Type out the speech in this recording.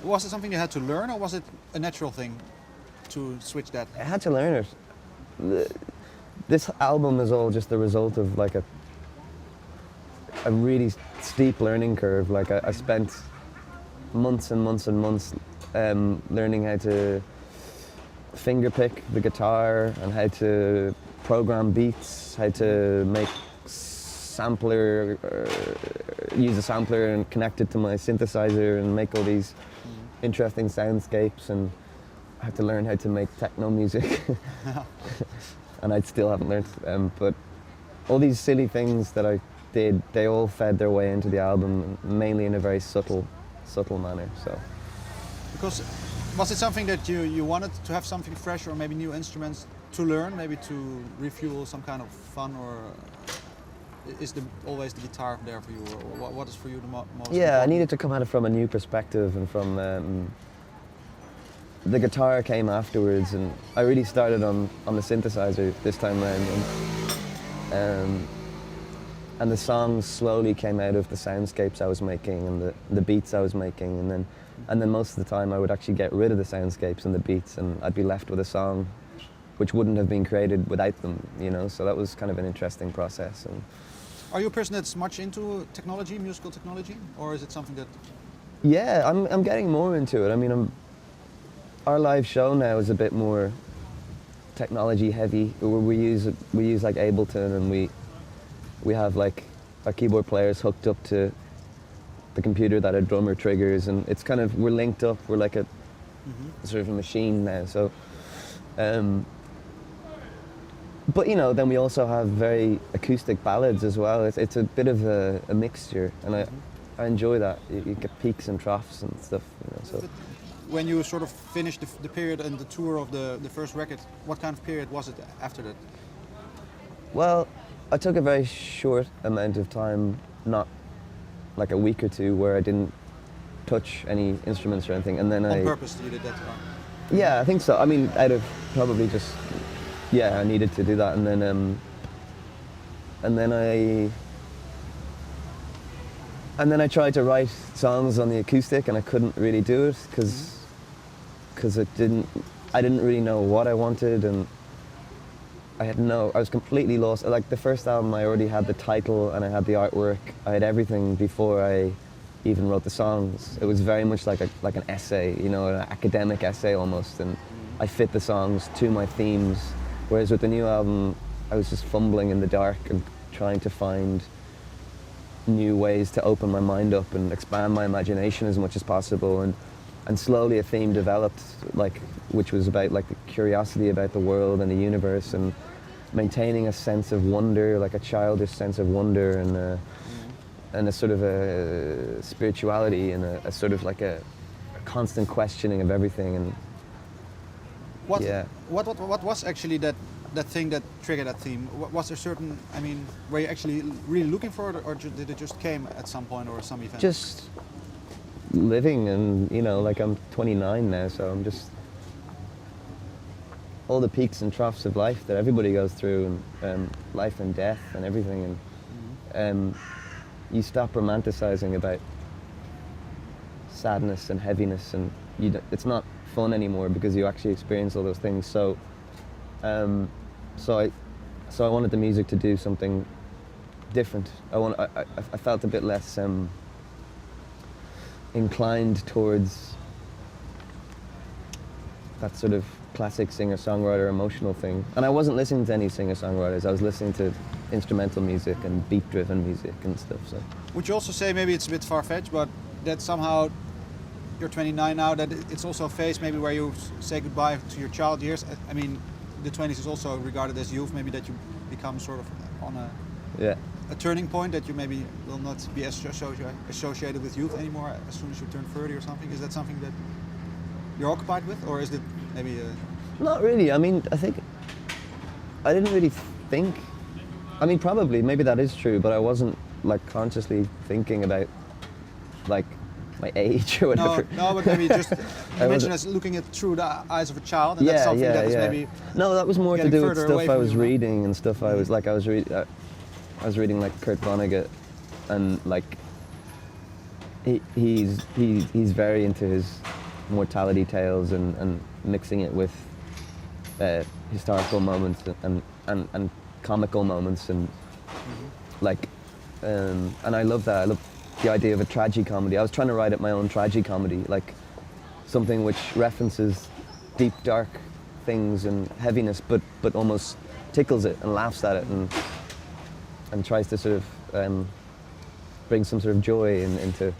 Was it something you had to learn, or was it a natural thing to switch that? I had to learn it. This album is all just the result of like a really steep learning curve. Like I spent months and months and months learning how to fingerpick the guitar and how to program beats, how to make sampler, use a sampler and connect it to my synthesizer and make all these interesting soundscapes, and I had to learn how to make techno music. And I still haven't learned, but all these silly things that I did, they all fed their way into the album, mainly in a very subtle manner. So, because was it something that you wanted to have something fresh, or maybe new instruments to learn, maybe to refuel some kind of fun, or is always the guitar there for you, or what is for you the most yeah, important? I needed to come at it from a new perspective, and from the guitar came afterwards, and I really started on the synthesizer this time around, and the songs slowly came out of the soundscapes I was making and the beats I was making, and then most of the time I would actually get rid of the soundscapes and the beats, and I'd be left with a song which wouldn't have been created without them, you know. So that was kind of an interesting process. And are you a person that's much into technology, musical technology, or is it something that? yeah, I'm getting more into it. I mean, our live show now is a bit more technology heavy. We use like Ableton, and we have like our keyboard players hooked up to the computer that a drummer triggers, and it's kind of, we're linked up. We're like a sort of a machine now. So, but you know, then we also have very acoustic ballads as well. It's a bit of a mixture, and I enjoy that. You get peaks and troughs and stuff, you know. So. When you sort of finished the period and the tour of the first record, what kind of period was it after that? Well, I took a very short amount of time, not like a week or two, where I didn't touch any instruments or anything, and then on purpose you did that? Yeah, I think so. I mean, out of probably just, yeah, I needed to do that, and then I tried to write songs on the acoustic, and I couldn't really do it because I didn't really know what I wanted, and I was completely lost. Like the first album, I already had the title and I had the artwork. I had everything before I even wrote the songs. It was very much like an essay, you know, an academic essay almost, and I fit the songs to my themes. Whereas with the new album, I was just fumbling in the dark and trying to find new ways to open my mind up and expand my imagination as much as possible, and slowly a theme developed, like, which was about like the curiosity about the world and the universe, and maintaining a sense of wonder, like a childish sense of wonder, and a sort of a spirituality, and a sort of like a constant questioning of everything. And what was actually that thing that triggered that theme? Was there certain, I mean, were you actually really looking for it, or did it just came at some point or some event? Just living, and you know, like I'm 29 now, so I'm just all the peaks and troughs of life that everybody goes through, and life and death and everything, and you stop romanticizing about sadness and heaviness, and it's not fun anymore because you actually experience all those things. So I wanted the music to do something different. I felt a bit less inclined towards that sort of classic singer-songwriter emotional thing. And I wasn't listening to any singer-songwriters. I was listening to instrumental music and beat-driven music and stuff. So, would you also say, maybe it's a bit far-fetched, but that somehow you're 29 now, that it's also a phase maybe where you say goodbye to your child years? I mean, the 20s is also regarded as youth, maybe that you become sort of on a turning point, that you maybe will not be associated with youth anymore as soon as you turn 30 or something. Is that something that you're occupied with, or is it maybe Not really. I mean, I think I didn't really think, I mean, probably, maybe that is true, but I wasn't like consciously thinking about like my age or whatever. No, but maybe just you mentioned as looking at through the eyes of a child, and that's something that is maybe. No, that was more to do with stuff I was you, reading and stuff I was like, I was reading like Kurt Vonnegut, and like He's very into his mortality tales and mixing it with historical moments and comical moments and like and I love that. I love the idea of a tragicomedy. I was trying to write my own tragicomedy, like something which references deep, dark things and heaviness, but almost tickles it and laughs at it and tries to sort of bring some sort of joy into.